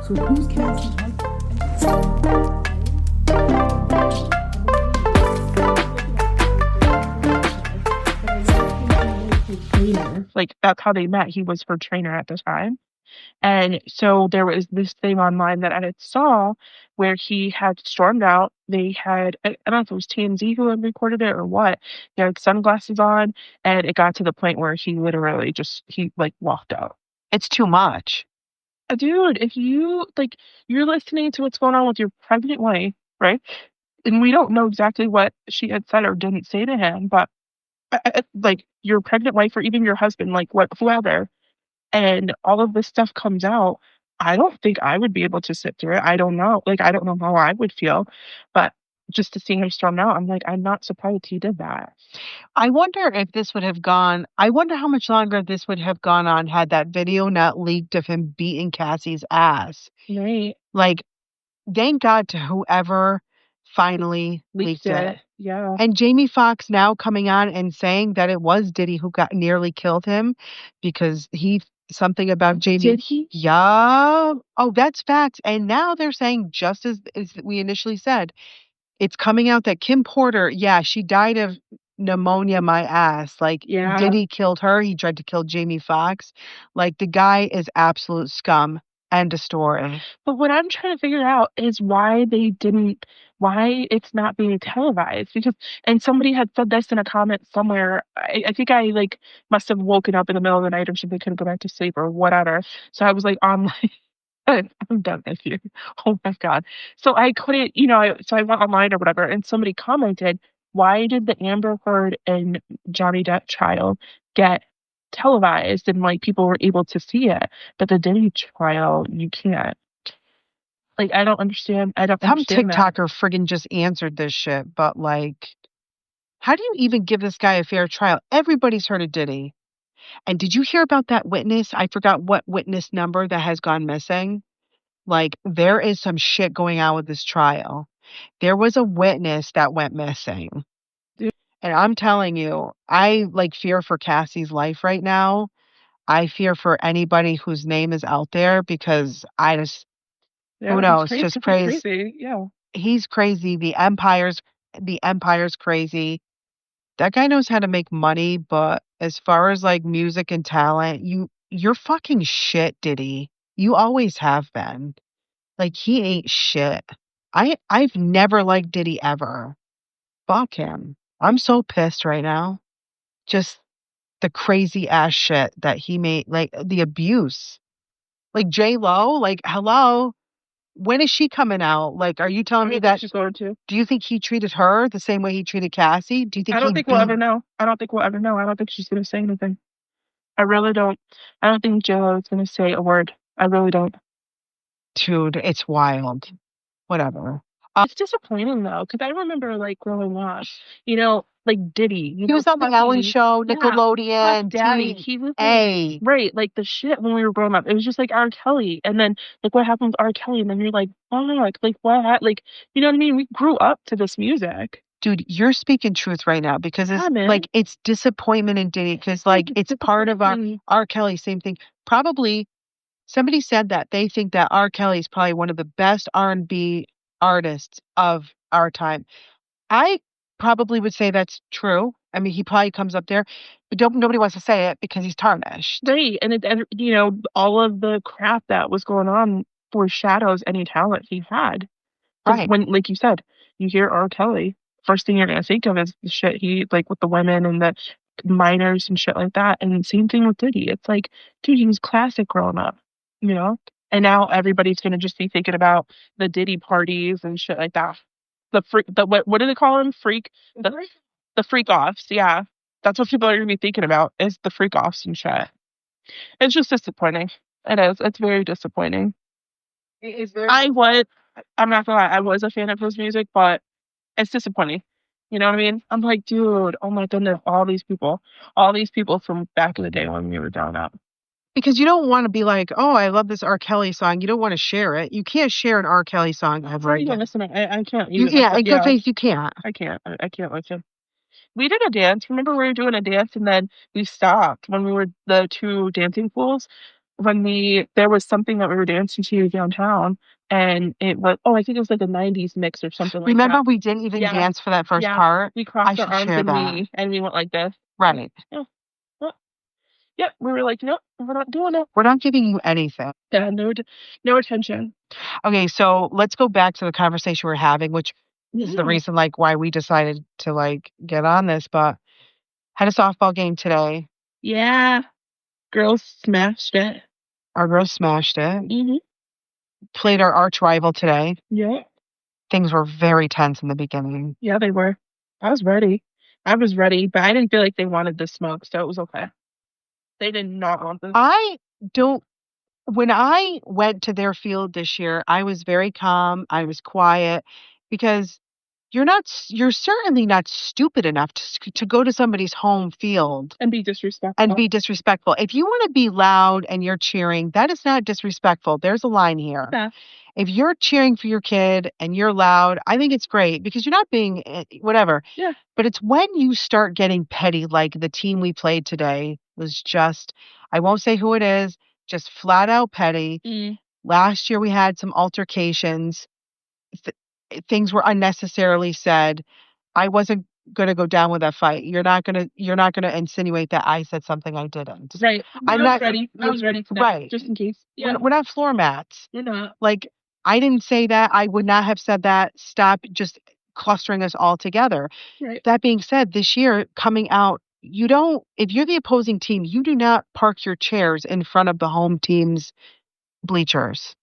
So who's Cassie's husband? Like, that's how they met. He was her trainer at the time. And so there was this thing online that I had saw where he had stormed out. They had, I don't know if it was TMZ who had recorded it or what. He had sunglasses on, and it got to the point where he literally just, he like walked out. It's too much. Dude, if you, like, you're listening to what's going on with your pregnant wife, right? And we don't know exactly what she had said or didn't say to him, but like your pregnant wife or even your husband, like what, whoever, and all of this stuff comes out, I don't think I would be able to sit through it. I don't know. Like, I don't know how I would feel. But just to see him storm out, I'm like, I'm not surprised he did that. I wonder if this would have gone, I wonder how much longer this would have gone on had that video not leaked of him beating Cassie's ass. Right. Like, thank God to whoever finally leaked it. Yeah. And Jamie Foxx now coming on and saying that it was Diddy who got nearly killed him because something about Jamie. Did he? Yeah. Oh, that's facts. And now they're saying, just as we initially said, it's coming out that Kim Porter, yeah, she died of pneumonia, my ass. Like, Yeah. Diddy killed her. He tried to kill Jamie Foxx. Like, the guy is absolute scum. End of story. But what I'm trying to figure out is why it's not being televised. Because, and somebody had said this in a comment somewhere. I think I like must have woken up in the middle of the night or something, couldn't go back to sleep or whatever. So I was like on I'm done with you. Oh my God. So I couldn't, so I went online or whatever, and somebody commented, why did the Amber Heard and Johnny Depp trial get televised and like people were able to see it, but the Diddy trial, you can't. Like, I don't understand. Some TikToker friggin' just answered this shit, but like, how do you even give this guy a fair trial? Everybody's heard of Diddy. And did you hear about that witness? I forgot what witness number that has gone missing. Like, there is some shit going on with this trial. There was a witness that went missing. Dude. And I'm telling you, I like fear for Cassie's life right now. I fear for anybody whose name is out there because who knows? Just crazy. Yeah. He's crazy. The empire's crazy. That guy knows how to make money, but as far as like music and talent, you're fucking shit, Diddy. You always have been. Like, he ain't shit. I've never liked Diddy ever. Fuck him. I'm so pissed right now. Just the crazy ass shit that he made, like the abuse. Like J-Lo, like hello. When is she coming out? Like, are you telling me that she's going to? Do you think he treated her the same way he treated Cassie? Do you think I don't think we'll ever know. I don't think we'll ever know. I don't think she's gonna say anything. I really don't. I don't think J-Lo is gonna say a word. I really don't. Dude, it's wild. Whatever. It's disappointing though, because I remember like growing up, like Diddy. He was on the Ellen Show, Nickelodeon, Daddy. He was A. Right, like the shit when we were growing up. It was just like R. Kelly, and then like what happened with R. Kelly, and then you're like, oh, like what? Like, you know what I mean? We grew up to this music. Dude, you're speaking truth right now because it's like it's disappointment in Diddy because like it's part of R. Kelly. Same thing. Probably somebody said that they think that R. Kelly is probably one of the best R&B artists of our time. I probably would say that's true. I mean, he probably comes up there, but nobody wants to say it because he's tarnished. Right, and all of the crap that was going on foreshadows any talent he had. Right. When, like you said, you hear R. Kelly, first thing you're gonna think of is the shit he like with the women and the minors and shit like that. And same thing with Diddy. It's like, dude, he was classic growing up, And now everybody's gonna just be thinking about the Diddy parties and shit like that. What do they call them? The freak offs. Yeah, that's what people are gonna be thinking about is the freak offs and shit. It's just disappointing. It is. It's very disappointing. I'm not gonna lie, I was a fan of his music, but it's disappointing. You know what I mean? I'm like, dude, oh my goodness, all these people from back in the day when we were growing up. Because you don't want to be like, oh, I love this R. Kelly song. You don't want to share it. You can't share an R. Kelly song ever again. Listen, I can't. In good faith, you can't. I can't. I can't listen. We did a dance. Remember we were doing a dance and then we stopped when we were the two dancing fools. when there was something that we were dancing to downtown, and it was, oh, I think it was like a 90s mix or something like Remember that. we didn't even Yeah, dance for that first yeah. part? We I crossed our should arms share and that. we went like this. Yeah, Right. yeah, yeah. Yep. We were like, nope, we're not doing it. We're not giving you anything. Yeah, no attention. Okay, so let's go back to the conversation we're having, which is the Yeah. reason like why we decided to like get on this, but had a softball game today. Yeah. Girls smashed it. Our girls smashed it. Hmm. Played our arch rival today. Yeah. Things were very tense in the beginning. Yeah, they were. I was ready. I was ready, but I didn't feel like they wanted the smoke, so it was okay. They did not want this. I don't When I went to their field this year, I was very calm. I was quiet because you're certainly not stupid enough to go to somebody's home field And be and disrespectful. be disrespectful. If you want to be loud and you're cheering, that is not disrespectful. There's a line here. Yeah. If you're cheering for your kid and you're loud, I think it's great because you're not being whatever. Yeah. But it's when you start getting petty, like the team we played today was just, I won't say who it is, just flat out petty. Mm. Last year we had some altercations. Things were unnecessarily said. I wasn't going to go down with that fight. You're not going to insinuate that I said something I didn't. Right. But I'm I was not ready. I was ready for that, right. just in case. We're, Yeah. we're not floor mats. You're not. Like I didn't say that. I would not have said that. Stop just clustering us all together. Right. That being said, this year coming out, you don't, if you're the opposing team, you do not park your chairs in front of the home team's bleachers.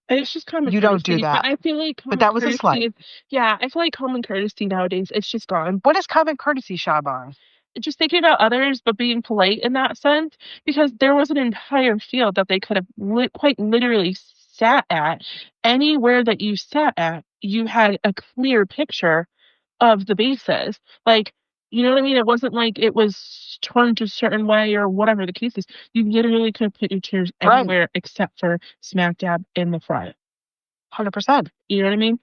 And it's just common You don't do courtesy. But that. I feel like But common that was a courtesy slight. is, yeah, I feel like common courtesy nowadays, it's just gone. What is common courtesy, Shaban? Just thinking about others, but being polite in that sense, because there was an entire field that they could have quite literally sat at. Anywhere that you sat at, you had a clear picture of the bases. Like, you know what I mean? It wasn't like it was turned a certain way or whatever the case is. You literally could have put your chairs Right. anywhere except for smack dab in the front. 100%. You know what I mean?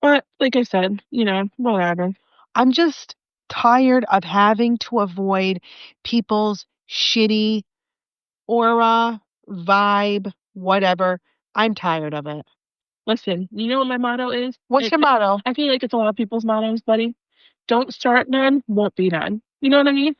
But like I said, whatever. I'm just tired of having to avoid people's shitty aura, vibe, whatever. I'm tired of it. Listen, you know what my motto is? What's your motto? I feel like it's a lot of people's mottos, buddy. Don't start none, won't be none. You know what I mean?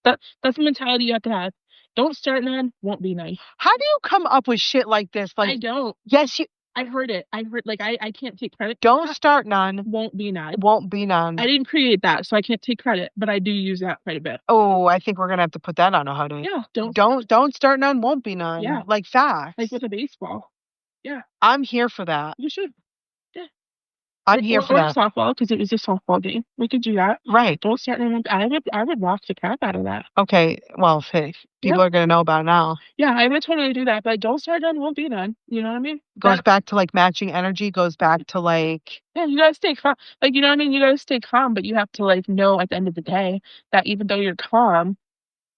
That's the mentality you have to have. Don't start none, won't be none. How do you come up with shit like this? I Like, don't. yes, you I heard it. I heard like I can't take credit. don't start none, Won't be none. won't be none. I didn't create that, so I can't take credit, but I do use that quite a bit. Oh, I think we're gonna have to put that on a hoodie. Yeah, Don't start none, won't be none. Yeah. Like facts. like with a baseball. Yeah, I'm here for that. you should. Yeah. I'm here for Or that. softball because it was a softball game. We could do that. Right. Don't start none. I would rock the crap out of that. Okay. Well, hey, people are gonna know about now. Yeah, I would totally do that, but don't start none, won't be none. You know what I mean? Goes back to like matching energy. Goes back to like Yeah, you gotta stay calm. Like, you know what I mean? You gotta stay calm, but you have to like know at the end of the day that even though you're calm,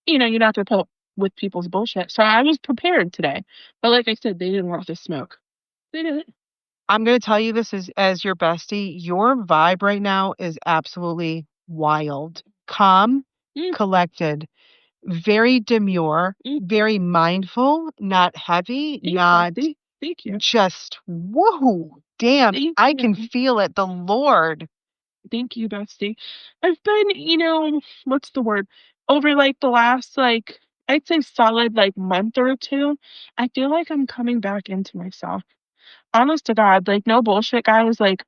you're not gonna put up with people's bullshit. So I was prepared today, but like I said, they didn't want the smoke. They didn't. I'm gonna tell you this as your bestie. Your vibe right now is absolutely wild. Calm, Mm, collected, very demure, mm. very mindful, not heavy, not Thank you. just woohoo. Damn, Thank I you. can feel it. The Lord. Thank you, bestie. I've been, what's the word? Over like the last like I'd say solid like month or two, I feel like I'm coming back into myself. Honest to God, like no bullshit, guys. Like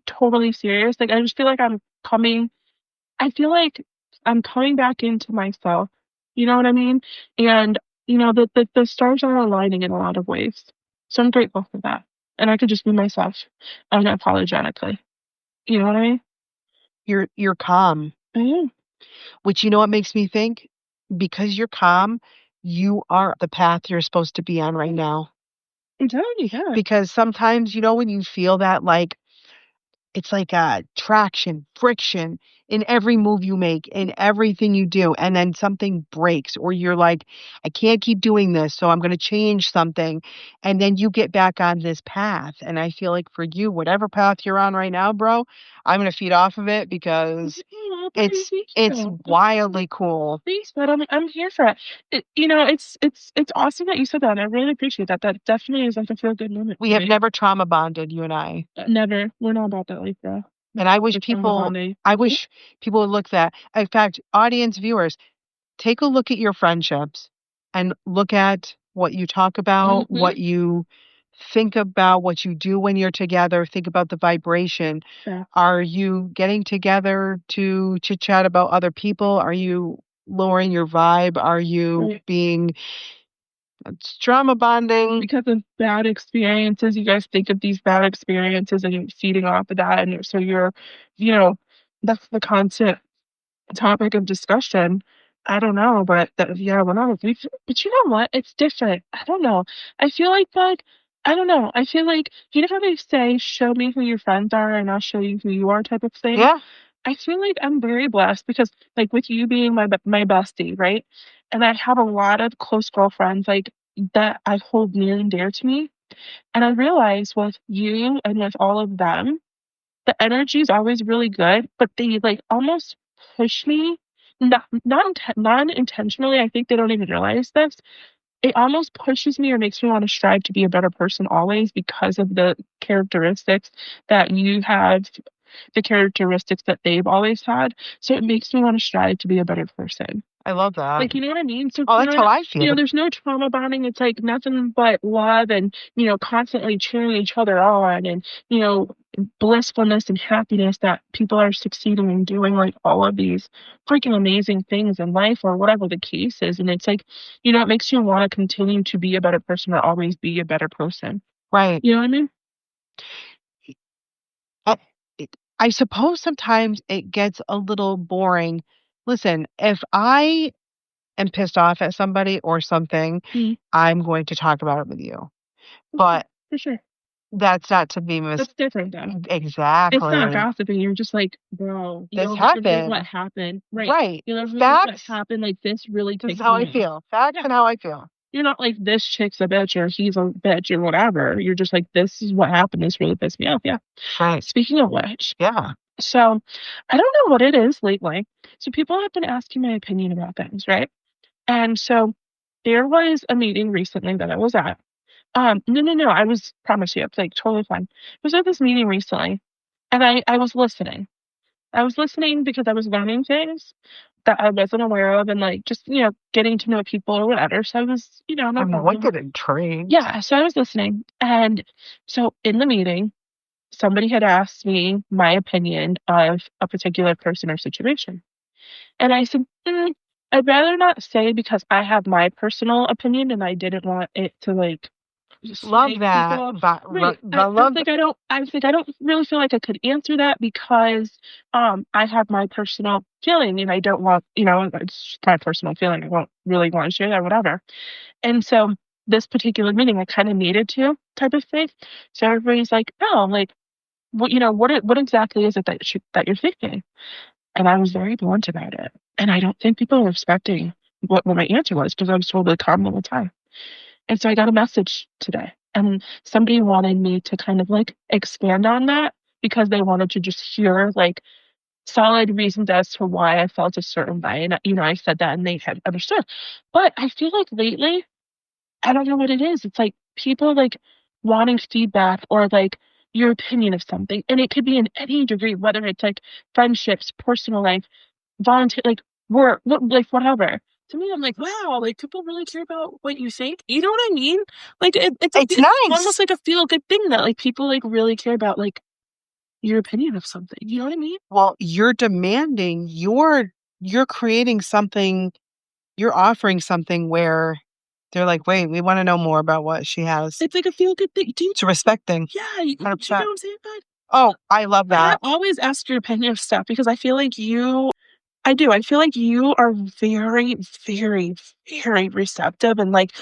totally serious. Like I just feel like I feel like I'm coming back into myself. You know what I mean? And the stars are aligning in a lot of ways. So I'm grateful for that. And I could just be myself unapologetically. You know what I mean? You're calm. I am. Which you know what makes me think? Because you're calm, you are the path you're supposed to be on right now. I'm telling you, yeah. Because sometimes, when you feel that like it's like traction, friction, in every move you make, in everything you do, and then something breaks, or you're like, I can't keep doing this, so I'm going to change something. And then you get back on this path. And I feel like for you, whatever path you're on right now, bro, I'm going to feed off of it because Oh, buddy, it's thank it's you. wildly cool. Thanks, but I'm here for it. You know, it's awesome that you said that. And I really appreciate that. That definitely is like a feel good moment We for have me. never trauma bonded, you and I. Never. We're not about that life, bro. And I wish Like from the people bonding. I wish people would look that. In fact, audience viewers, take a look at your friendships and look at what you talk about, Mm-hmm. what you think about, what you do when you're together. Think about the vibration. Yeah. Are you getting together to chit chat about other people? Are you lowering your vibe? Are you Right. being trauma bonding? Because of bad experiences, you guys think of these bad experiences and you're feeding off of that, and so you're, you know, that's the constant topic of discussion. I don't know, but yeah, when I was, but you know what? It's different. I don't know. I feel like I don't know. I feel like you know how they say, "Show me who your friends are, and I'll show you who you are," type of thing. Yeah, I feel like I'm very blessed because, like, with you being my bestie, right? And I have a lot of close girlfriends like that I hold near and dear to me. And I realize with you and with all of them, the energy is always really good, but they like almost push me, not intentionally. I think they don't even realize this. It almost pushes me or makes me want to strive to be a better person always because of the characteristics that you have, the characteristics that they've always had. So it makes me want to strive to be a better person. I love that. Like, you know what I mean? So, Oh, that's how I feel. there's no trauma bonding. It's like nothing but love and, constantly cheering each other on and, blissfulness and happiness that people are succeeding and doing like all of these freaking amazing things in life or whatever the case is. And it's like, it makes you want to continue to be a better person or always be a better person. Right. You know what I mean? Uh, I suppose sometimes it gets a little boring. Listen, if I am pissed off at somebody or something, Mm, I'm going to talk about it with you. okay, But for sure. that's not to be That's different though. It's not exactly. gossiping. You're just like, bro, This here's what happened. happened. Right. Right. Here's what Facts. happened. Like, this really This is ticked how me I off. feel. Facts Yeah. and how I feel. You're not like, this chick's a bitch or he's a bitch or whatever. You're just like, this is what happened. This really pissed me off. Yeah. Right. Speaking of which, Yeah. so I don't know what it is lately. So people have been asking my opinion about things, right? And so there was a meeting recently that I was at. No. I was promise you, it's like totally fine. I was at this meeting recently and I was listening. I was listening because I was learning things that I wasn't aware of and like just, getting to know people or whatever. So I was, no I'm problem. wicked intrigued. Yeah. So I was listening. And so in the meeting, somebody had asked me my opinion of a particular person or situation. And I said, I'd rather not say because I have my personal opinion and I didn't want it to like Love sway that. people. But Right. I I was love like, I don't really feel like I could answer that because I have my personal feeling and I don't want, it's my personal feeling. I won't really want to share that, whatever. And so this particular meeting I kind of needed to type of thing. So everybody's like, oh, like what exactly is it that you're thinking? And I was very blunt about it. And I don't think people were expecting what my answer was because I was totally calm the whole time. And so I got a message today, and somebody wanted me to kind of like expand on that because they wanted to just hear like solid reasons as to why I felt a certain way. And, I said that and they had understood. But I feel like lately, I don't know what it is. It's like people like wanting feedback or like your opinion of something. And it could be in any degree, whether it's like friendships, personal life, volunteer, like work, like whatever. To me, I'm like, wow, like people really care about what you think. You know what I mean? Like it's it's nice. almost like a feel good thing that like people like really care about like your opinion of something. You know what I mean? Well, you're demanding, you're creating something, you're offering something where they're like, wait, we want to know more about what she has. It's like a feel good thing. Do you? It's a respect thing. Yeah, you know what 100%. I'm saying? But Oh, I love I that. always ask your opinion of stuff because I feel like you. I do. I feel like you are very, very, very receptive and like,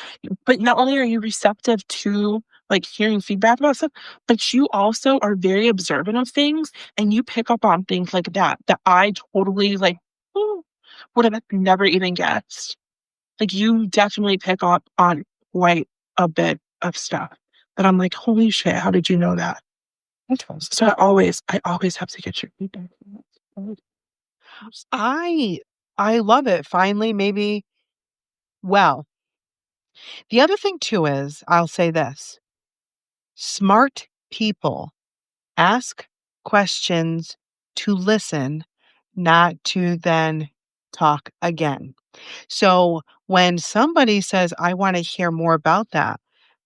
but not only are you receptive to like hearing feedback about stuff, but you also are very observant of things and you pick up on things like that I totally like "Ooh," would have never even guessed. Like you definitely pick up on quite a bit of stuff that I'm like, holy shit, how did you know that? So I always have to get your feedback. I I love it. Finally, maybe well, the other thing too is, I'll say this. Smart people ask questions to listen, not to then talk again. So when somebody says, I want to hear more about that,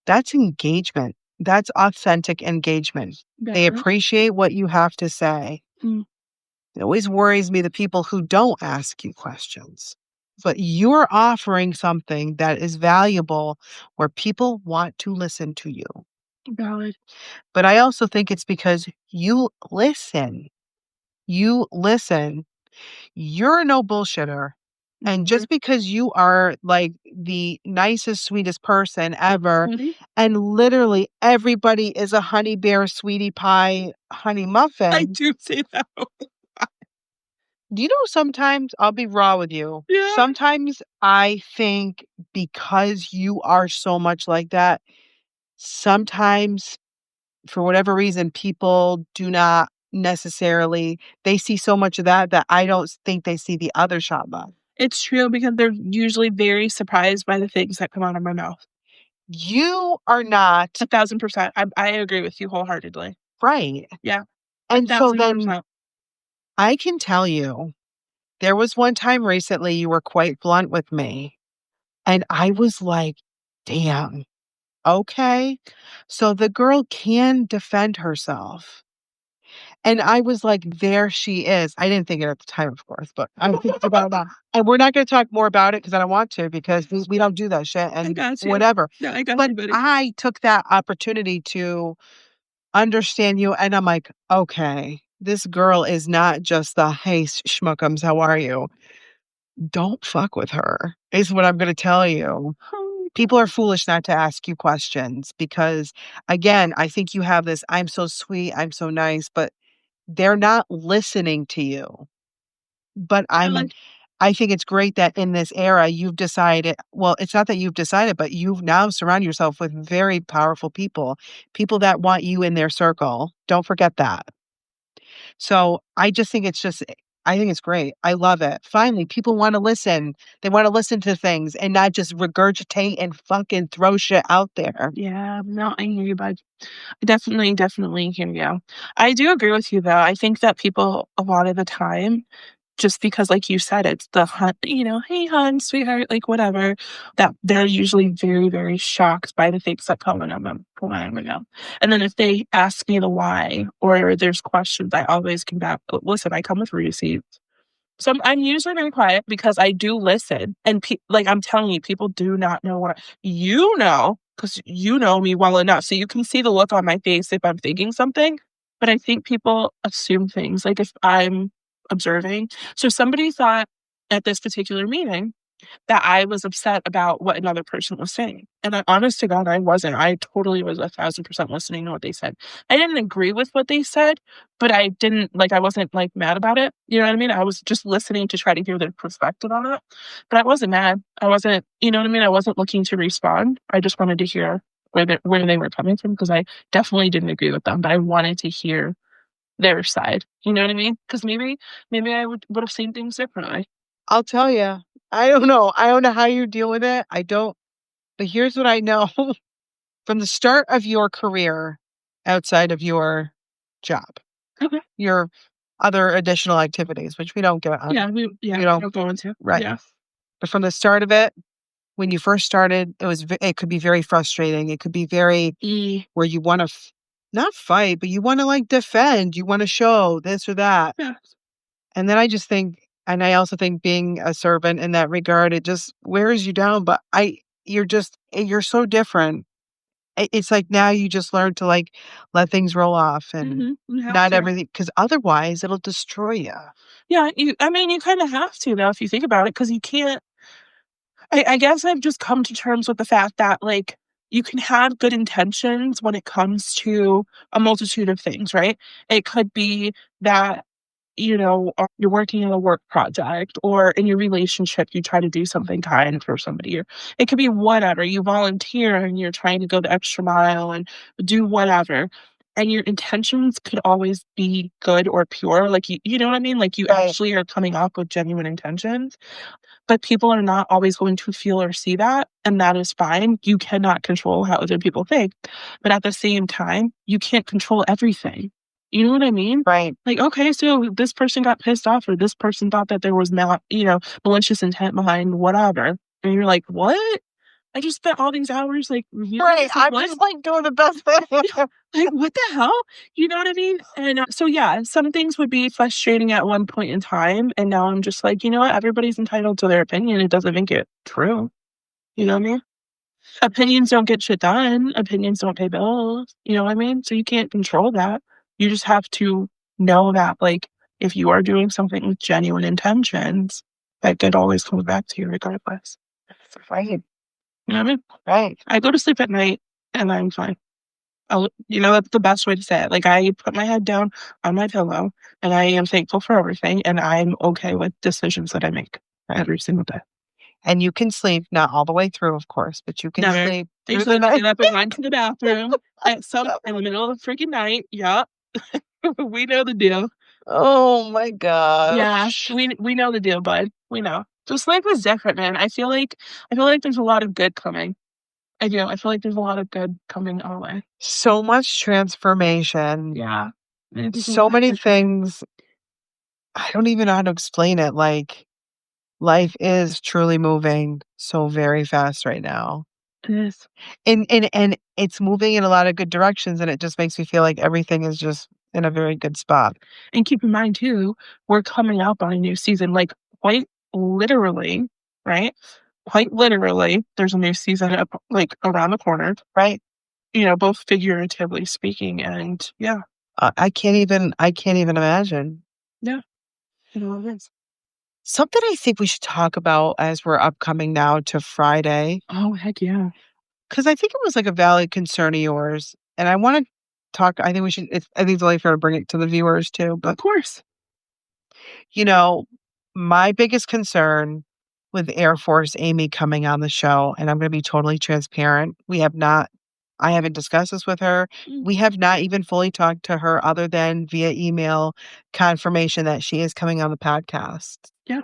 that's engagement. That's authentic engagement. They Yeah. appreciate what you have to say. Mm, It always worries me the people who don't ask you questions. But you're offering something that is valuable where people want to listen to you. valid. But I also think it's because you listen. You listen. You're a no bullshitter. And Mhm. just because you are like the nicest, sweetest person ever, Mhm. and literally everybody is a honey bear, sweetie pie, honey I muffin. do say that. Do you know sometimes I'll be raw with you? Yeah. Sometimes I think because you are so much like that, sometimes for whatever reason, people do not necessarily, they see so much of that I don't think they see the other Shaba. It's true because they're usually very surprised by the things that come out of my mouth. You are not 1,000%. I agree with you wholeheartedly. right. Yeah, a And so thousand then percent. I can tell you, there was one time recently you were quite blunt with me, and I was like, damn, okay. So the girl can defend herself. And I was like, there she is. I didn't think it at the time, of course, but I think about that. And we're not going to talk more about it because I don't want to, because we don't do that shit I and got you. whatever. No, I got But you, buddy. I took that opportunity to understand you. And I'm like, okay, this girl is not just the, hey, schmuckums, how are you? Don't fuck with her, is what I'm going to tell you. Oh, People are foolish not to ask you questions because, again, I think you have this, I'm so sweet, I'm so nice, but they're not listening to you. But I like I think it's great that in this era you've decided, well, it's not that you've decided, but you've now surrounded yourself with very powerful people, people that want you in their circle. Don't forget that. So I just think it's just I think it's great. I love it. Finally, people want to listen. They want to listen to things and not just regurgitate and fucking throw shit out there. yeah, no, I hear you, bud. I definitely hear you. I do agree with you, though. I think that people, a lot of the time, just because, like you said, it's the hun "Hey, hun, sweetheart," like, whatever, that they're usually very, very shocked by the things that come in them come out of my mouth. And then if they ask me the why or there's questions, I always come back, "Listen, I come with receipts." So I'm usually very quiet because I do listen, and like I'm telling you, people do not know what you know because you know me well enough, so you can see the look on my face if I'm thinking something. But I think people assume things, like if I'm observing. So somebody thought at this particular meeting that I was upset about what another person was saying. And honest to God, I wasn't. I totally was 1,000% listening to what they said. I didn't agree with what they said, but I didn't like, I wasn't like mad about it. You know what I mean? I was just listening to try to hear their perspective on it. But I wasn't mad. I wasn't, you know what I mean? I wasn't looking to respond. I just wanted to hear where they were coming from because I definitely didn't agree with them, but I wanted to hear their side. You know what I mean? Because maybe I would have seen things differently. I'll tell you. I don't know. I don't know how you deal with it. I don't. But here's what I know. From the start of your career outside of your job, Okay. your other additional activities, which we don't get on, Yeah, you we know, don't go into. right. Yeah. But from the start of it, when you first started, it could be very frustrating. It could be very E where you want to not fight, but you want to like defend, you want to show this or that. Yeah. And then I just think, and I also think being a servant in that regard, it just wears you down. But you're so different. It's like now you just learn to like let things roll off and You have not to. everything, because otherwise it'll destroy you. Yeah, I mean, you kinda have to though if you think about it, because you can't I guess I've just come to terms with the fact that, like, you can have good intentions when it comes to a multitude of things, right? It could be that, you're working on a work project, or in your relationship, you try to do something kind for somebody, or it could be whatever. You volunteer and you're trying to go the extra mile and do whatever. And your intentions could always be good or pure. Like, you know what I mean? Like, you Right. actually are coming up with genuine intentions, but people are not always going to feel or see that, and that is fine. You cannot control how other people think, but at the same time, you can't control everything. You know what I mean? Right. Like, okay, so this person got pissed off, or this person thought that there was malicious intent behind whatever, and you're like, what? I just spent all these hours like reviewing Right. this. Like, I'm what? just like doing the best thing. Like, what the hell? You know what I mean? And so, yeah, some things would be frustrating at one point in time. And now I'm just like, you know what? Everybody's entitled to their opinion. It doesn't make it true. You know what I mean? Opinions don't get shit done. Opinions don't pay bills. You know what I mean? So you can't control that. You just have to know that, like, if you are doing something with genuine intentions, that good always comes back to you regardless. Right. You know what I mean? Right. I go to sleep at night and I'm fine. That's the best way to say it. Like, I put my head down on my pillow and I am thankful for everything, and I'm okay with decisions that I make every single day. And you can sleep, not all the way through, of course, but you can Never. sleep They through used the to night. get up and run to the bathroom in the middle of the freaking night. Yup. We know the deal. Oh my Yeah, gosh. we know the deal, bud. We know. Just life is different, man. I feel like there's a lot of good coming. I do. I feel like there's a lot of good coming our way. So much transformation. Yeah. It's a So lot. many things. I don't even know how to explain it. Like, life is truly moving so very fast right now. It is. And it's moving in a lot of good directions, and it just makes me feel like everything is just in a very good spot. And keep in mind too, we're coming up on a new season, like, quite literally, right? Quite literally, there's a new season like around the corner, Right? both figuratively speaking, and yeah, I can't even imagine. yeah, it is. Something I think we should talk about as we're upcoming now to Friday, Oh, heck yeah. because I think it was like a valid concern of yours. And I want to talk, I think we should, I think it's only fair to bring it to the viewers too. Of But, course. you know, my biggest concern with Air Force Amy coming on the show, and I'm going to be totally transparent, I haven't discussed this with her. Mm, We have not even fully talked to her other than via email confirmation that she is coming on the podcast. yeah.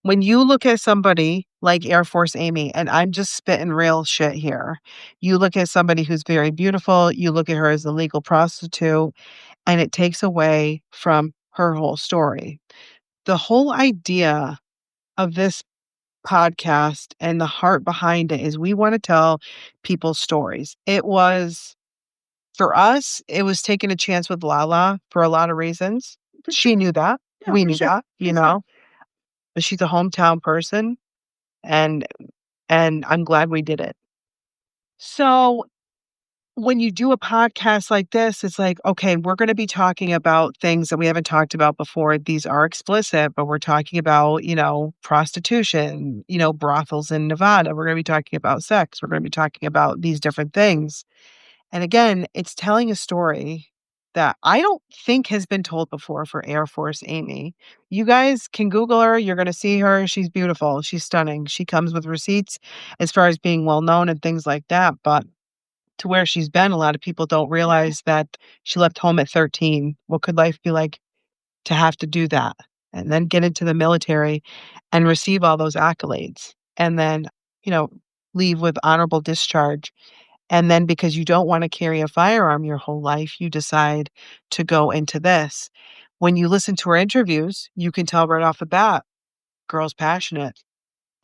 When you look at somebody like Air Force Amy, and I'm just spitting real shit here, you look at somebody who's very beautiful, you look at her as a legal prostitute, and it takes away from her whole story. The whole idea of this podcast and the heart behind it is we want to tell people's stories. For us, it was taking a chance with Lala for a lot of reasons. For sure. She knew that. Yeah, We for knew sure. that, For sure. but she's a hometown person, and I'm glad we did it. So when you do a podcast like this, it's like, okay, we're going to be talking about things that we haven't talked about before. These are explicit, but we're talking about, prostitution, brothels in Nevada. We're going to be talking about sex. We're going to be talking about these different things. And again, it's telling a story that I don't think has been told before for Air Force Amy. You guys can Google her. You're going to see her. She's beautiful. She's stunning. She comes with receipts as far as being well known and things like that. But to where she's been, a lot of people don't realize that she left home at 13. What could life be like to have to do that and then get into the military and receive all those accolades and then, you know, leave with honorable discharge? And then because you don't want to carry a firearm your whole life, you decide to go into this. When you listen to her interviews, you can tell right off the bat, girl's passionate.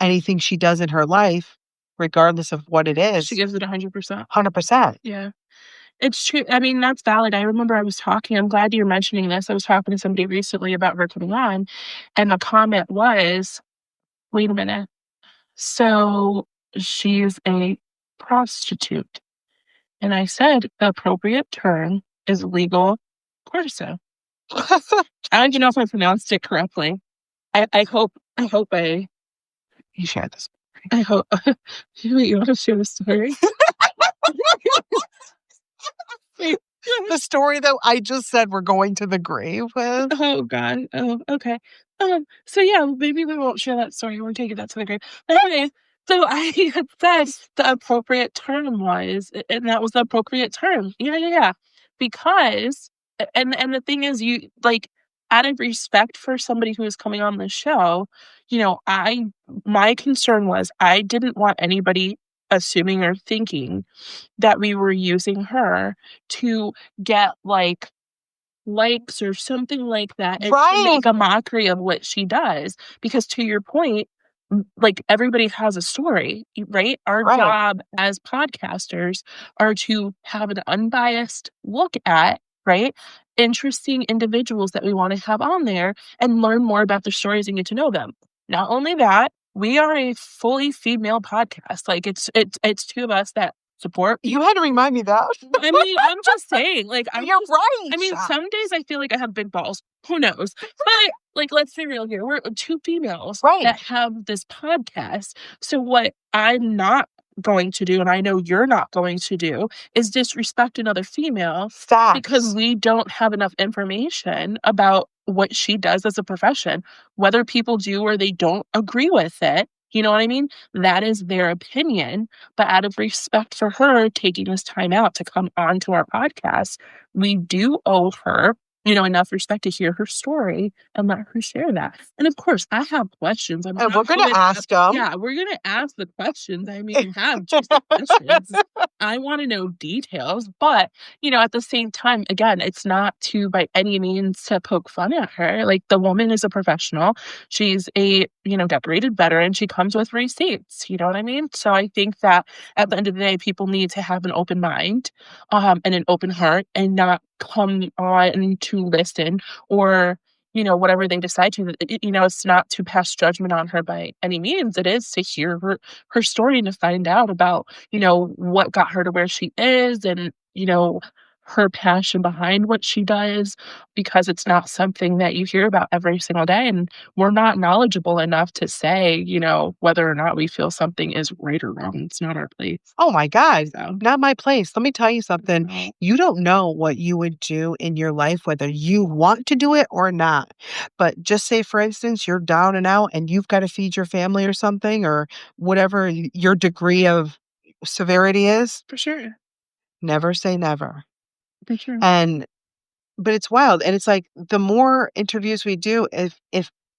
Anything she does in her life, regardless of what it She is, gives it 100%. 100%. Yeah. It's true. I mean, that's valid. I remember I'm glad you're mentioning this. I was talking to somebody recently about her coming on, and the comment was, wait a minute. So she's a prostitute. And I said the appropriate term is legal courtesan. I don't even know if I pronounced it correctly. I hope you share this. I hope you want to share the story? The story that I just said we're going to the grave with. Oh god. Oh, okay. So yeah, maybe we won't share that story. We're taking that to the grave. Anyway, so I had said the appropriate term was, and that was the appropriate term. Yeah, yeah, yeah. Because, and the thing is, you like, out of respect for somebody who is coming on the show, my concern was I didn't want anybody assuming or thinking that we were using her to get likes or something like that, and to Right. make a mockery of what she does, because to your point, like, everybody has a story, right? Our Right. job as podcasters are to have an unbiased look at, right, interesting individuals that we wanna have on there and learn more about their stories and get to know them. Not only that, we are a fully female podcast, like, it's 2 of us that support. You had to remind me that. I mean, I'm just saying, like, You're right. I mean, some days I feel like I have big balls. Who knows? But, like, let's be real here. We're 2 females Right. that have this podcast. So what I'm not going to do, and I know you're not going to do, is disrespect another female because Facts. we don't have enough information about what she does as a profession. Whether people do or they don't agree with it, you know what I mean? That is their opinion. But out of respect for her taking this time out to come onto our podcast, we do owe her, enough respect to hear her story and let her share that. And of course, I have questions. I'm And not we're going to holding ask them. Yeah, we're gonna ask the questions. I mean, have just the questions. I want to know details, but at the same time, again, it's not to by any means to poke fun at her. Like, the woman is a professional. She's a decorated veteran. She comes with receipts. You know what I mean? So I think that at the end of the day, people need to have an open mind, and an open heart, and not come on to listen or whatever they decide to. It's not to pass judgment on her by any means. It is to hear her story and to find out about what got her to where she is, and her passion behind what she does, because it's not something that you hear about every single day, and we're not knowledgeable enough to say whether or not we feel something is right or wrong. It's not our place. Oh my God, So not my place. Let me tell you something. no. You don't know what you would do in your life, whether you want to do it or not. But just say, for instance, you're down and out and you've got to feed your family or something, or whatever your degree of severity is. For sure. Never say never. For sure. And but it's wild. And it's like the more interviews we do, if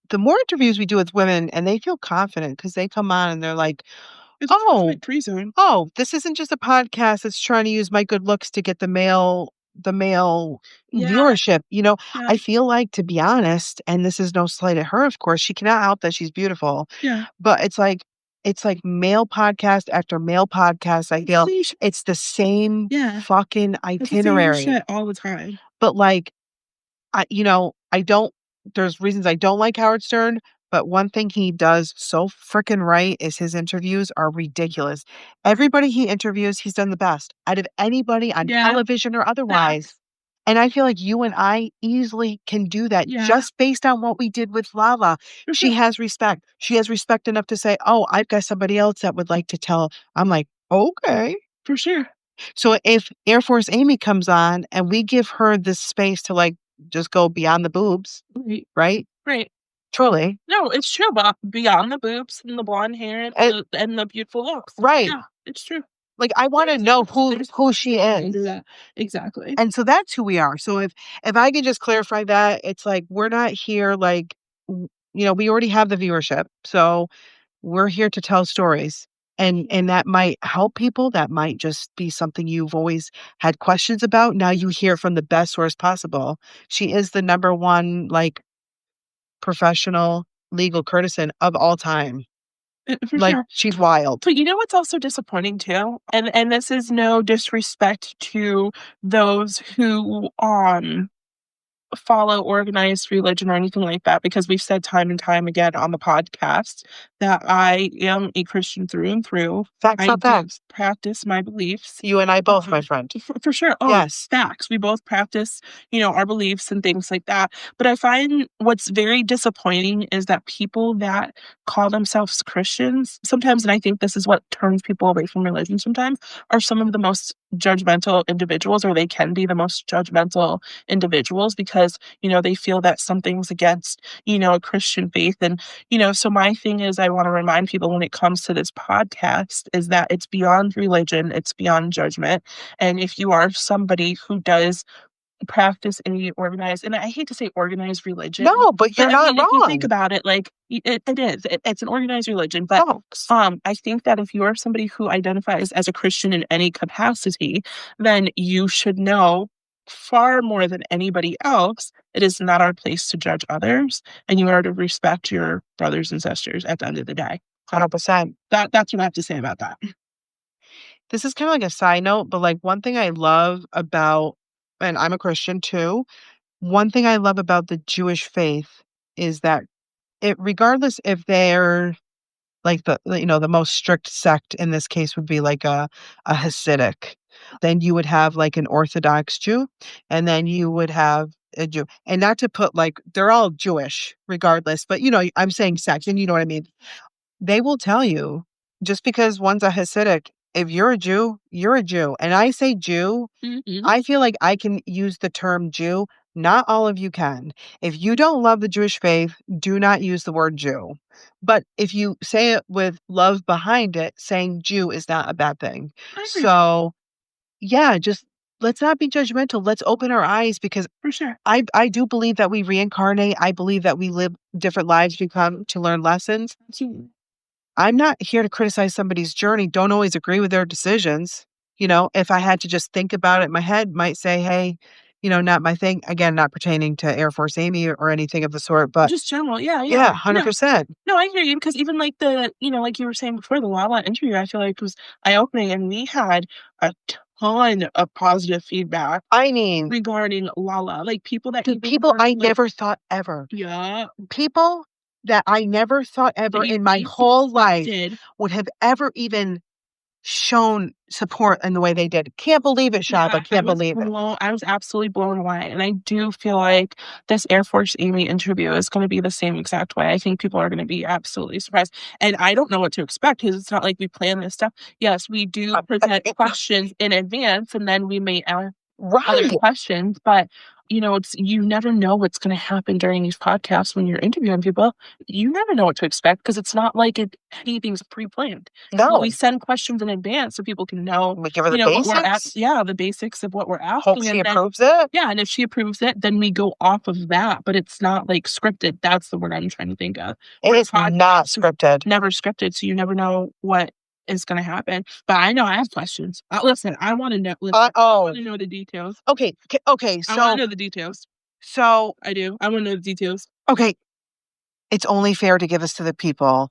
the more interviews we do with women and they feel confident because they come on and they're like, It's oh, perfect free zone. oh, this isn't just a podcast that's trying to use my good looks to get the male Yeah. viewership. Yeah. I feel like, to be honest, and this is no slight at her, of course, she cannot help that she's beautiful. Yeah. But it's like male podcast after male podcast. I feel it's the same Yeah. fucking It's the same itinerary. shit all the time. But like, I don't, there's reasons I don't like Howard Stern, but one thing he does so freaking right is his interviews are ridiculous. Everybody he interviews, he's done the best out of anybody on Yeah. television or otherwise. And I feel like you and I easily can do that Yeah. just based on what we did with Lala. For She sure. has respect. She has respect enough to say, oh, I've got somebody else that would like to tell. I'm like, okay. For sure. So if Air Force Amy comes on and we give her this space to like just go beyond the boobs, Right. right? Right. Truly. No, it's true. But beyond the boobs and the blonde hair and the beautiful looks. Right. Yeah, it's true. Like, I want to know who she Do is. that. Exactly. And so that's who we are. So if I could just clarify that, it's like we're not here like we already have the viewership. So we're here to tell stories. And that might help people. That might just be something you've always had questions about. Now you hear from the best source possible. She is the number one like professional legal courtesan of all time. For Like, sure. she's wild. But you know what's also disappointing too? And this is no disrespect to those who follow organized religion or anything like that, because we've said time and time again on the podcast that I am a Christian through and through. Facts I on do facts. practice my beliefs. You and I both, my friend. For sure. Oh, Yes. facts. We both practice, our beliefs and things like that. But I find what's very disappointing is that people that call themselves Christians sometimes, and I think this is what turns people away from religion sometimes, are some of the most judgmental individuals, or they can be the most judgmental individuals because, they feel that something's against, a Christian faith. And, so my thing is, I want to remind people when it comes to this podcast is that it's beyond religion, it's beyond judgment. And if you are somebody who does practice any organized, and I hate to say organized religion, No, but you're I not mean, if you think wrong. about it, like it is, it's an organized religion. But Folks. I think that if you are somebody who identifies as a Christian in any capacity, then you should know far more than anybody else, it is not our place to judge others, and you are to respect your brothers and sisters at the end of the day. 100%. That's what I have to say about that. This is kind of like a side note, but like one thing I love about, and I'm a Christian too, one thing I love about the Jewish faith is that regardless if they're like the most strict sect in this case would be like a Hasidic, then you would have like an Orthodox Jew, and then you would have a Jew, and not to put like they're all Jewish regardless, but I'm saying sect, and you know what I mean. They will tell you just because one's a Hasidic, if you're a Jew, you're a Jew. And I say Jew, I feel like I can use the term Jew. Not all of you can. If you don't love the Jewish faith, do not use the word Jew. But if you say it with love behind it, saying Jew is not a bad thing. So, yeah, just let's not be judgmental. Let's open our eyes because For sure. I do believe that we reincarnate. I believe that we live different lives to come to learn lessons. I'm not here to criticize somebody's journey, don't always agree with their decisions. If I had to just think about it in my head, might say, hey, not my thing. Again, not pertaining to Air Force Amy or anything of the sort, but Just general, yeah, yeah, yeah. No, 100%. no, I hear you because even like like you were saying before, the Lala interview, I feel like was eye-opening, and we had a ton of positive feedback I mean, regarding Lala. Like people that the even people weren't, I like, never thought ever. yeah, People that I never thought ever that you in my least whole life expected. would have ever even shown support in the way they did. Can't believe it, Shab. I can't believe it. I was absolutely blown away. And I do feel like this Air Force Amy interview is going to be the same exact way. I think people are going to be absolutely surprised. And I don't know what to expect because it's not like we plan this stuff. Yes, we do present questions in advance and then we may ask other Right. questions, but you never know what's going to happen during these podcasts when you're interviewing people. You never know what to expect because it's not like anything's pre-planned. No. We send questions in advance so people can know, We give her the what we're basics. the basics of what we're Hope asking. she And then, approves it. yeah, and if she approves it, then we go off of that. But it's not like scripted. That's the word I'm trying to think of. It is not scripted. Never scripted, so you never know what is going to happen. But I know I have questions. Listen, I want to know. Listen, I want to know the details. Okay. Okay. I want to So, know the details. so I do. I want to know the details. okay. It's only fair to give this to the people.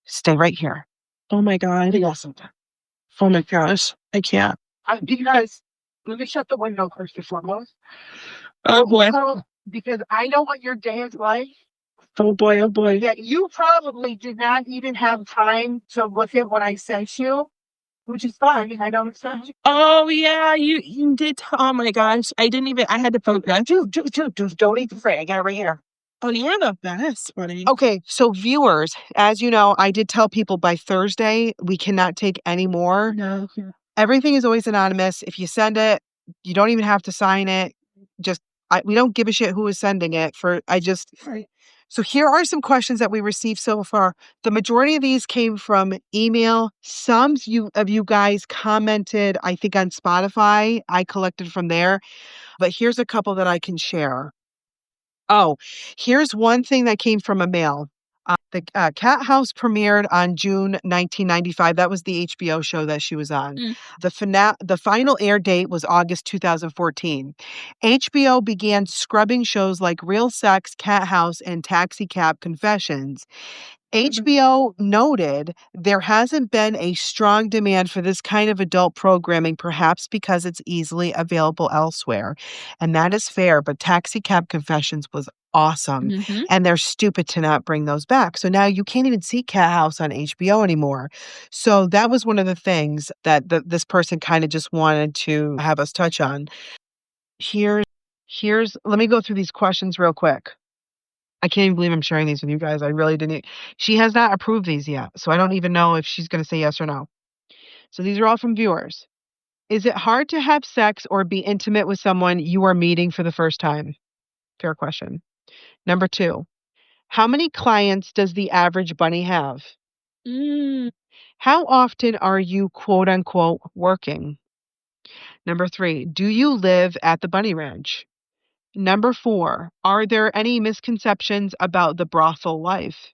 Stay right here. Oh my God. Yes. Oh my gosh. I can't. Because let me shut the window first and foremost. Oh boy. Because I know what your day is like. Oh boy. Oh boy. That you probably did not even have time to look at what I sent you, which is fine. I don't expect you. Oh yeah, you did. Oh my gosh, I didn't even. I had to poke that. Dude, don't even pray. I got it right here. Oh, you're the best, buddy. Okay, so viewers, as you know, I did tell people by Thursday we cannot take any more. No. Everything is always anonymous. If you send it, you don't even have to sign it. Just we don't give a shit who is sending it. Right. So here are some questions that we received so far. The majority of these came from email. Some of you guys commented, I think on Spotify. I collected from there. But here's a couple that I can share. Oh, here's one thing that came from a mail. The Cat House premiered on June 1995. That was the HBO show that she was on. The final air date was August 2014. HBO began scrubbing shows like Real Sex, Cat House, and Taxi Cab Confessions. HBO noted there hasn't been a strong demand for this kind of adult programming, perhaps because it's easily available elsewhere. And that is fair, but Taxi Cab Confessions was awesome. Mm-hmm. And they're stupid to not bring those back. So now you can't even see Cat House on HBO anymore. So that was one of the things that this person kind of just wanted to have us touch on. Here's, let me go through these questions real quick. I can't even believe I'm sharing these with you guys. I really didn't. She has not approved these yet, so I don't even know if she's going to say yes or no. So these are all from viewers. Is it hard to have sex or be intimate with someone you are meeting for the first time? Fair question. Number 2, how many clients does the average bunny have? Mm. How often are you quote unquote working? Number 3, do you live at the bunny ranch? Number 4, are there any misconceptions about the brothel life?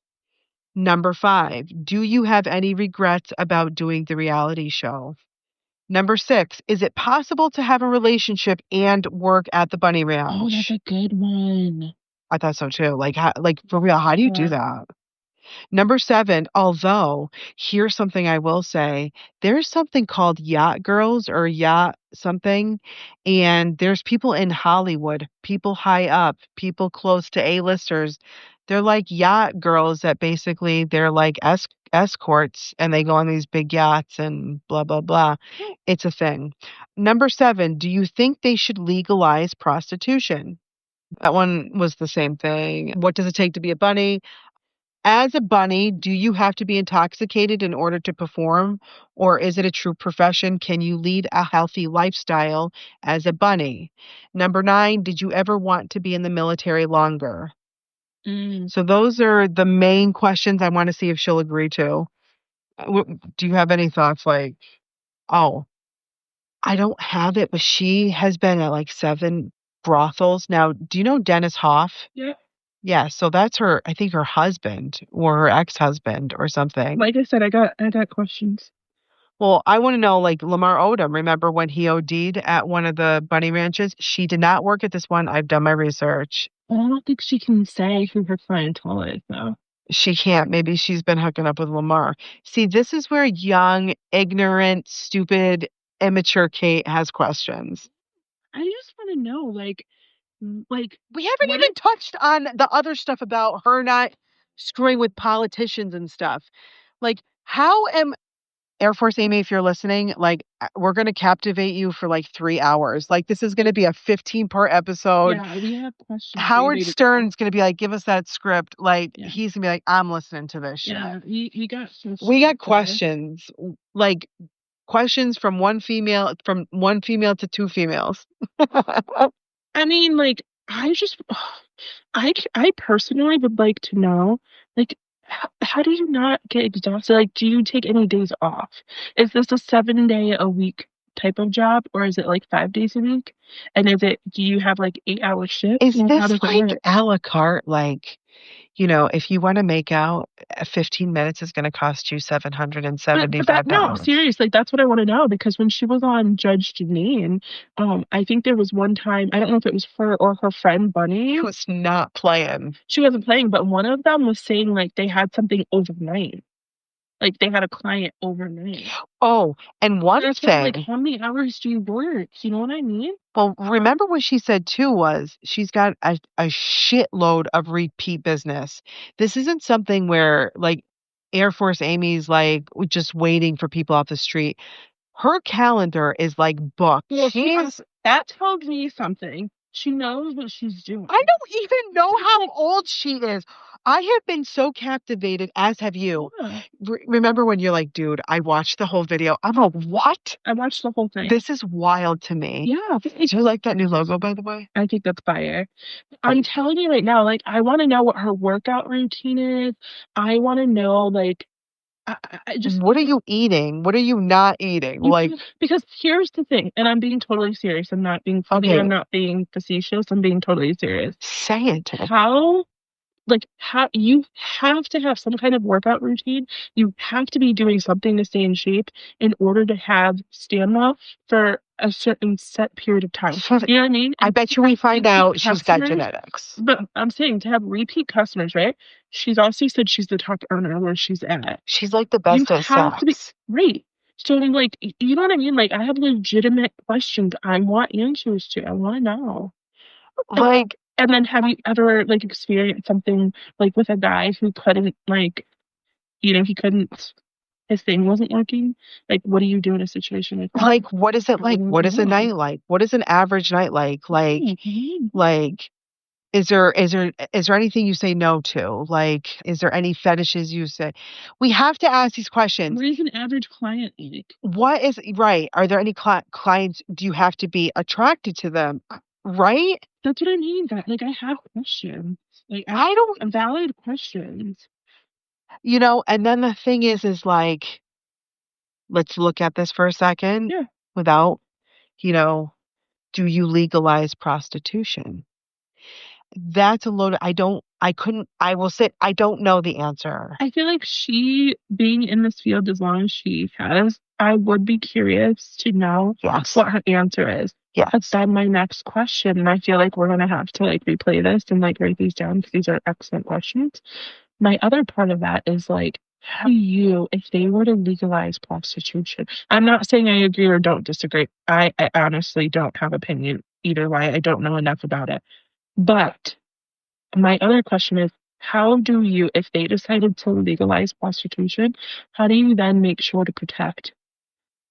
Number 5, do you have any regrets about doing the reality show? Number 6, is it possible to have a relationship and work at the bunny Oh, that's ranch? a good one. I thought so too. Like for real, how do you do Yeah. that? Number 7, although here's something I will say, there's something called yacht girls or yacht something, and there's people in Hollywood, people high up, people close to A-listers. They're like yacht girls that basically they're like escorts and they go on these big yachts and blah blah blah. It's a thing. Number 7, do you think they should legalize prostitution? That one was the same thing. What does it take to be a bunny? As a bunny, do you have to be intoxicated in order to perform, or is it a true profession? Can you lead a healthy lifestyle as a bunny? Number 9, did you ever want to be in the military longer? Mm. So those are the main questions I want to see if she'll agree to. Do you have any thoughts like, oh, I don't have it, but she has been at like 7 brothels. Now, do you know Dennis Hoff? Yeah. Yeah, so that's her, I think her husband or her ex-husband or something. Like I said, I got questions. Well, I want to know, like Lamar Odom, remember when he OD'd at one of the bunny ranches? She did not work at this one. I've done my research. But I don't think she can say who her clientele is, though. She can't. Maybe she's been hooking up with Lamar. See, this is where young, ignorant, stupid, immature Kate has questions. I just want to know, like, We haven't what even if? touched on the other stuff about her not screwing with politicians and stuff. Like, how am Air Force Amy, if you're listening, like we're gonna captivate you for like 3 hours. Like this is gonna be a 15-part episode. Yeah, we have questions Howard ready to go. Stern's gonna be like, give us that script. Like Yeah, he's gonna be like, I'm listening to this shit. yeah, he got some We shit got there. questions, like questions from one female to 2 females. I mean, like, I just, I personally would like to know, like, how do you not get exhausted? Like, do you take any days off? Is this a 7 day a week type of job, or is it like 5 days a week? And do you have like 8 hour shifts? Is Or how this does it like work? a la carte? Like, if you want to make out, 15 minutes is going to cost you But that no, $775. seriously, that's what I want to know because when she was on Judge Janine, I think there was one time, I don't know if it was her or her friend Bunny. He was not playing. She wasn't playing, but one of them was saying like they had something overnight. Like they had a client overnight. Oh, and one And it's why, like, thing, how many hours do you work? You know what I mean? well, remember what she said too was she's got a shitload of repeat business. This isn't something where like Air Force Amy's like just waiting for people off the street. Her calendar is like booked. Well, She's that tells me something. She knows what she's doing. I don't even know how old she is. I have been so captivated, as have you. Yeah, Remember when you're like, dude, I watched the whole video. I'm a what? I watched the whole thing. This is wild to me. Yeah, Do you like that new logo, by the way? I think that's fire. I'm telling you right now, like, I want to know what her workout routine is. I want to know, like, I just What are you eating? What are you not eating? you Like, can, because here's the thing, and I'm being totally serious. I'm not being funny. okay, I'm not being facetious. I'm being totally serious. say it. How like how you have to have some kind of workout routine. You have to be doing something to stay in shape in order to have stamina for a certain set period of time. You know what I mean? I And bet to you we have find repeat out she's got customers, genetics. but I'm saying to have repeat customers, right? She's also said she's the top earner where she's at. She's like the You best at have to be sex. right. So I'm like, you know what I mean? Like I have legitimate questions I want answers to. I want to know. Like, And then have you ever like experienced something like with a guy who couldn't like, he couldn't, his thing wasn't working? Like, what do you do in a situation like that? what is it like? What is a No. night like? What is an average night like? Mhm. Like, is there anything you say no to? Like, is there any fetishes you say? We have to ask these questions. What is an average client like? What is right? Are there any clients? Do you have to be attracted to them? Right? That's what I mean. That like I have questions. Like I I don't, have valid questions. and then the thing is like, let's look at this for a second Yeah. without, you know, do you legalize prostitution? That's a load. I will say, I don't know the answer. I feel like she being in this field as long as she has, I would be curious to know Yes. what her answer is. But Yes. then my next question, and I feel like we're gonna have to like replay this and like write these down because these are excellent questions. My other part of that is like, how do you, if they were to legalize prostitution? I'm not saying I agree or don't disagree. I honestly don't have opinion either way. I don't know enough about it. But my other question is, how do you, if they decided to legalize prostitution, how do you then make sure to protect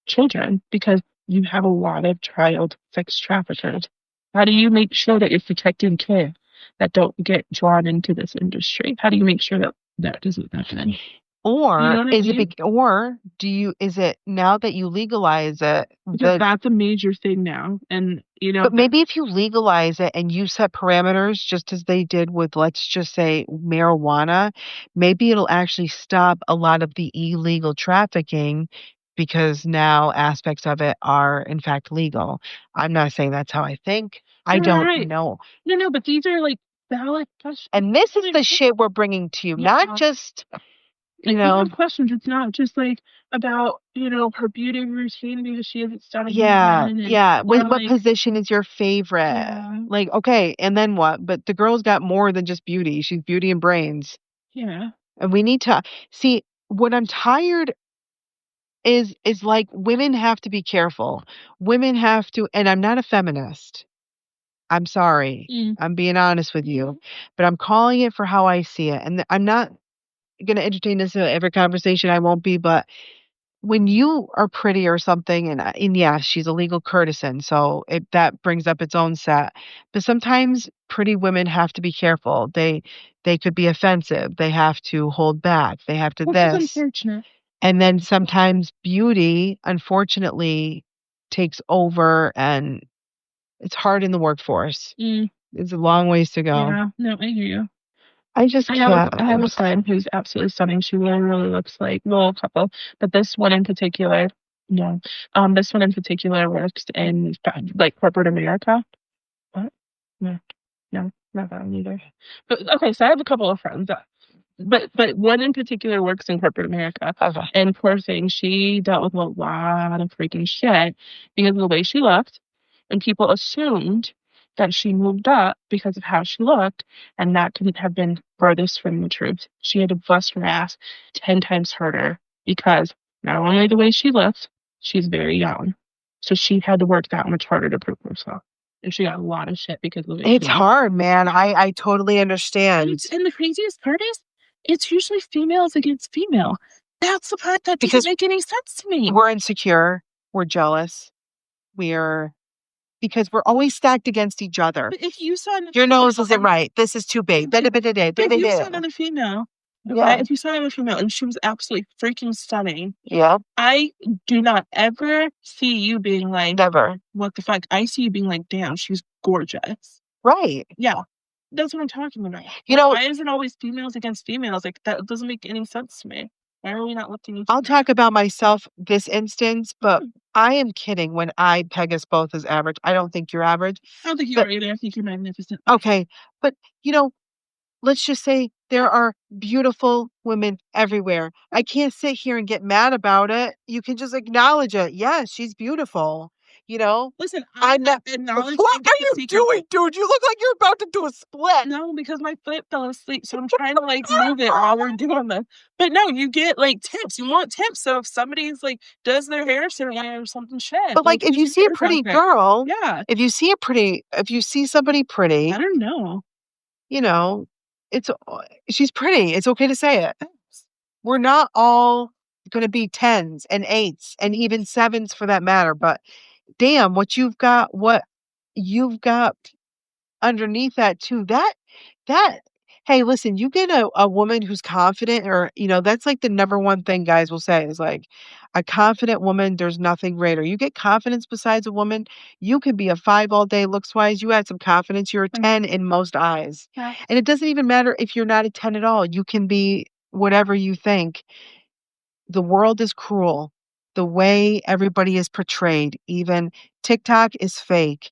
children? Because you have a lot of child sex traffickers. How do you make sure that you're protecting kids that don't get drawn into this industry? How do you make sure that that doesn't happen? You know Or what I is it, mean? or is it now that you legalize it, Because that's a major thing now. And, but maybe if you legalize it and you set parameters just as they did with, let's just say, marijuana, maybe it'll actually stop a lot of the illegal trafficking because now aspects of it are in fact legal. I'm not saying that's how I think. I right, right, don't right. know. No, no, but these are like valid questions. And this is Like, the shit we're bringing to you, not yeah. just, you Like we know, have questions. It's not just like about, her beauty routine because she has a stunning yeah, skin and yeah. or What like position is your favorite? yeah, Like, okay, and then what? But the girl's got more than just beauty. She's beauty and brains. yeah. And we need to see what I'm tired is like women have to be careful. Women have to, and I'm not a feminist. I'm sorry. Mm. I'm being honest with you, but I'm calling it for how I see it. And I'm not going to entertain this in every conversation. I won't be, but when you are pretty or something, and yeah, she's a legal courtesan, so that brings up its own set. But sometimes pretty women have to be careful. They could be offensive. They have to hold back. They have to Which is this. unfortunate. And then sometimes beauty, unfortunately, takes over, and it's hard in the workforce. Mm. It's a long ways to go. Yeah, no, I hear you. I just can't. I have a friend who's absolutely stunning. She really, really looks like, well, a couple, but this one in particular, no. This one in particular works in like corporate America. What? No, no, not that one either. But okay, so I have a couple of friends but one in particular works in corporate America. Okay. And poor thing, she dealt with a lot of freaking shit because of the way she looked, and people assumed that she moved up because of how she looked, and that couldn't have been furthest from the truth. She had to bust her ass 10 times harder because not only the way she looked, she's very young, so she had to work that much harder to prove herself, and she got a lot of shit because of the way she It's looked. hard, man. I totally understand. And the craziest part is, it's usually females against female. That's the part that doesn't Because make any sense to me. we're insecure, we're jealous, we're because we're always stacked against each other. But if you saw Your nose isn't right. This is too big. but if you saw another female, okay, Yeah. if you saw another female and she was absolutely freaking stunning, Yeah. I do not ever see you being like, Never. what the fuck? I see you being like, damn, she's gorgeous. Right. Yeah, that's what I'm talking about. Why is it always females against females? Like, that doesn't make any sense to me. Why are we not lifting each I'll other? talk about myself this instance, but I am kidding when I peg us both as average. I don't think you're average. I don't think you But are either. I think you're magnificent. okay. But you know, let's just say there are beautiful women everywhere. I can't sit here and get mad about it. You can just acknowledge it. Yes, she's beautiful. You know? Listen, I'm not acknowledge What and get are the you secret. doing, dude? You look like you're about to do a split. No, because my foot fell asleep, so I'm trying to like move it while we're doing this. But no, you get like tips. You want tips. So if somebody's like does their hair certain way or something, shit. But like if you see a pretty girl, yeah, if you see somebody pretty, I don't know. you know, it's she's pretty. It's okay to say it. We're not all going to be 10s and 8s and even 7s for that matter, but damn, what you've got underneath that too. That hey, listen, you get a woman who's confident or, that's like the number one thing guys will say is like a confident woman, there's nothing greater. You get confidence besides a woman, you can be a 5 all day looks wise. You add some confidence, you're a 10 in most eyes. Yeah. And it doesn't even matter if you're not a 10 at all. You can be whatever you think. The world is cruel. The way everybody is portrayed, even TikTok is fake.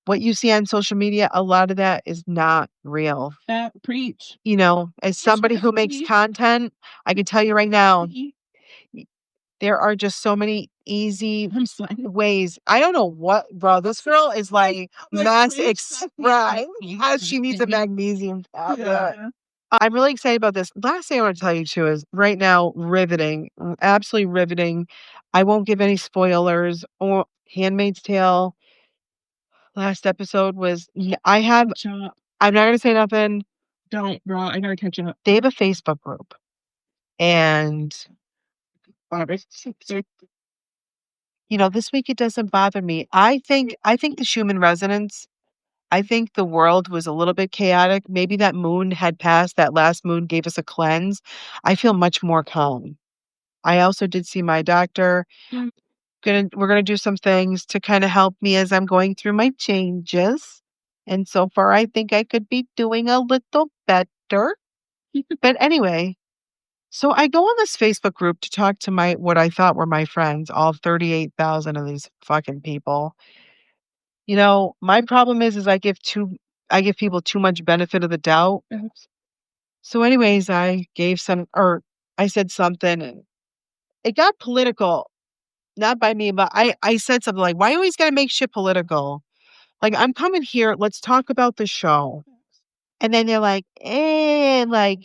What you see on social media, a lot of that is not real. That preach. As somebody who makes content, I can tell you right now, there are just so many easy ways. I don't know what, bro. This girl is like mass express. She needs a magnesium tablet. Yeah. I'm really excited about this. Last thing I want to tell you too is right now, riveting, absolutely riveting. I won't give any spoilers or Handmaid's Tale. Last episode was I'm not gonna say nothing. Don't, bro. I gotta catch up. They have a Facebook group, and this week it doesn't bother me. I think the Schumann resonance. I think the world was a little bit chaotic. Maybe that moon had passed. That last moon gave us a cleanse. I feel much more calm. I also did see my doctor. We're gonna do some things to kind of help me as I'm going through my changes. And so far, I think I could be doing a little better. But anyway, so I go on this Facebook group to talk to what I thought were my friends, all 38,000 of these fucking people. My problem is I give people too much benefit of the doubt. So anyways, I said something and it got political. Not by me, but I said something like, "Why you always gotta make shit political? Like, I'm coming here, let's talk about the show." And then they're like, like,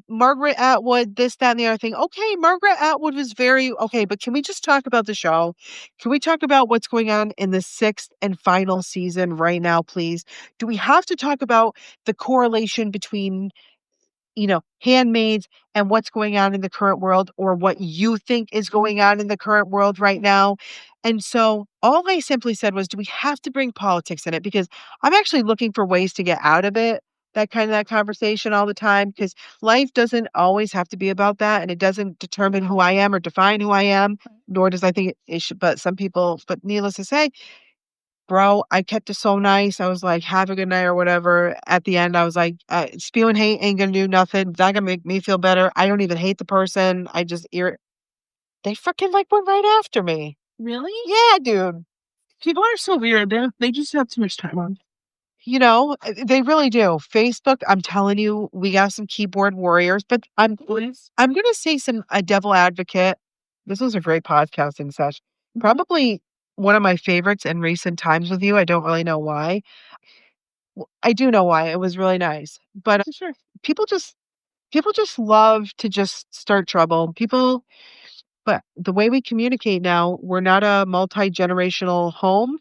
Margaret Atwood, this, that, and the other thing. Okay, Margaret Atwood was very okay, but can we just talk about the show? Can we talk about what's going on in the 6th and final season right now, please? Do we have to talk about the correlation between handmaids and what's going on in the current world or what you think is going on in the current world right now? And so all I simply said was, do we have to bring politics in it? Because I'm actually looking for ways to get out of it, that conversation all the time, because life doesn't always have to be about that. And it doesn't determine who I am or define who I am, nor does I think it should, but needless to say, bro, I kept it so nice. I was like, "Have a good night," or whatever. At the end, I was like, spewing hate ain't gonna do nothing. It's not gonna make me feel better. I don't even hate the person. I just they freaking like went right after me. Really? Yeah, dude. People are so weird. They just have too much time on. They really do. Facebook, I'm telling you, we got some keyboard warriors, but I'm gonna say a devil advocate. This was a great podcasting session. Probably one of my favorites in recent times with you. I don't really know why. I do know why. It was really nice. But Sure. people just love to just start trouble. But the way we communicate now, we're not a multi-generational home.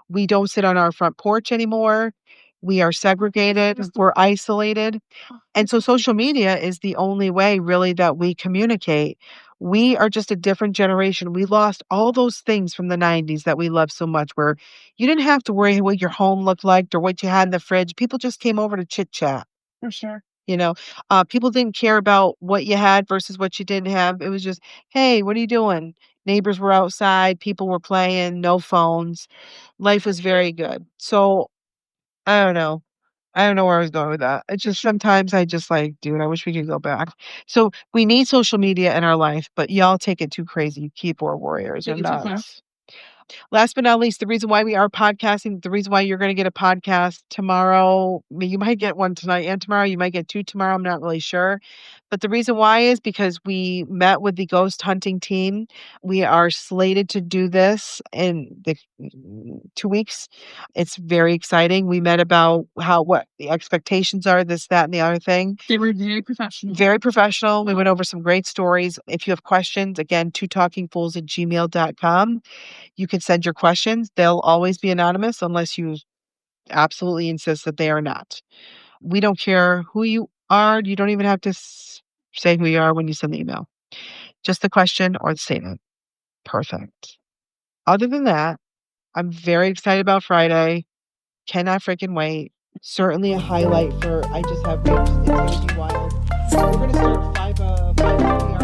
We don't sit on our front porch anymore. We are segregated. We're isolated. And so social media is the only way really that we communicate. We are just a different generation. We lost all those things from the 90s that we love so much, where you didn't have to worry what your home looked like or what you had in the fridge. People just came over to chit chat. For sure. People didn't care about what you had versus what you didn't have. It was just, hey, what are you doing? Neighbors were outside, people were playing, no phones. Life was very good. So I don't know. I don't know where I was going with that. It's just sometimes I just like, dude, I wish we could go back. So we need social media in our life, but y'all take it too crazy. You keyboard warriors are Take it too far. nuts. Last but not least, the reason why we are podcasting, the reason why you're going to get a podcast tomorrow, I mean, you might get one tonight and tomorrow, you might get two tomorrow, I'm not really sure. But the reason why is because we met with the ghost hunting team. We are slated to do this in the 2 weeks. It's very exciting. We met about what the expectations are, this, that, and the other thing. They were very professional. Very professional. We went over some great stories. If you have questions, again, twotalkingfools@gmail.com. You can send your questions. They'll always be anonymous unless you absolutely insist that they are not. We don't care who you are. You don't even have to say who you are when you send the email. Just the question or the statement. Perfect. Other than that, I'm very excited about Friday. Cannot freaking wait. Certainly a highlight for I Just Have Roots. It's going to be wild. We're going to start 5:30